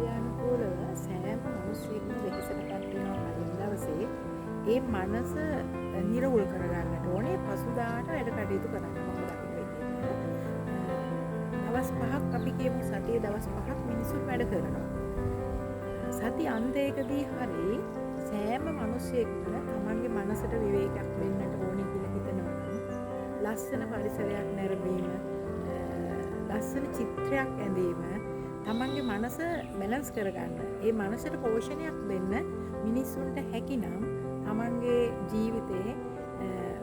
මනෝවිද්‍යානුකූලව සෑම මිනිසෙක්ම වෙහෙසටපත් වෙනවා කලින් දවසේ ඒ මනස නිරවුල් කරගන්නට ඕනේ පසුදාට වැඩ කටයුතු කරන්න. මම දකින විදිහට දවස් 5ක් අපි කියමු සතියේ දවස් 5ක් මිනිස්සු වැඩ කරනවා. සති අන්තයකදී හරි සෑම මිනිසෙක්ම තමන්ගේ මනසට විවේකයක් දෙන්නට ඕනේ කියලා හිතනවා නම් ලස්සන පරිසරයක් නැරඹීම, ලස්සන චිත්‍රයක් ඇඳීම, තමන්ගේ මනස බැලන්ස් කරගන්න. ඒ මනසට පෝෂණයක් දෙන්න මිනිස්සුන්ට හැකිනම් තමන්ගේ ජීවිතේ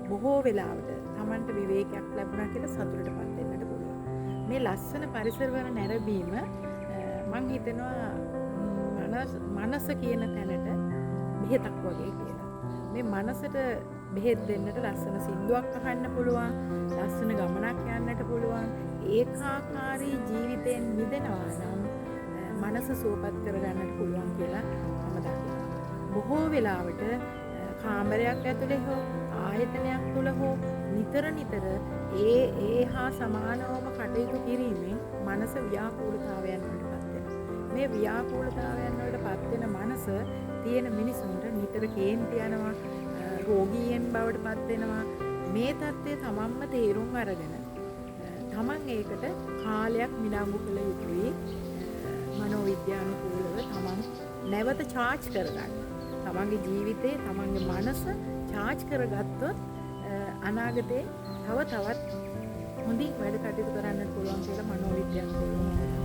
බොහෝ වෙලාවට තමන්ට විවේකයක් ලැබුණා කියලා සතුටටපත් වෙන්නට පුළුවන්. මේ ලස්සන පරිසරවල නැරඹීම මං හිතනවා මනස කියන තැනට බෙහෙතක් වගේ කියලා. මේ මනසට බෙහෙත් දෙන්නට ලස්සන සින්දුවක් අහන්න පුළුවන්, ලස්සන ගමනක් යන්නට පුළුවන්. ඒකාකාරී ජීවිතයෙන් මිදෙනවා නම් මනස සුවපත් කරගන්නට පුළුවන් කියලා මම දකිනවා. බොහෝ වෙලාවට කාමරයක් ඇතුලේ හෝ ආයතනයක් තුල හෝ නිතර ඒ හා සමානවම කටයුතු කිරීමෙන් මනස ව්‍යාකූලතාවයන් වලටපත් වෙනවා. මේ ව්‍යාකූලතාවයන් වලටපත් වෙන මනස තියෙන මිනිසුන්ට නිතර කේන්ති යනවා, රෝගීන් බවට පත් වෙනවා. මේ தත්ත්වය තමන්ම තේරුම් අරගෙන තමන් ඒකට කාලයක් මිඩංගු කළ යුතුයි. මනෝවිද්‍යානුකූලව තමන් නැවත චාර්ජ් කරගන්න. තමන්ගේ ජීවිතේ තමන්ගේ මනස චාර්ජ් කරගත්තොත් අනාගතේ තව තවත් හොඳින් වැඩ කටයුතු කරන්න පුළුවන් කියලා මනෝවිද්‍යානුකූලව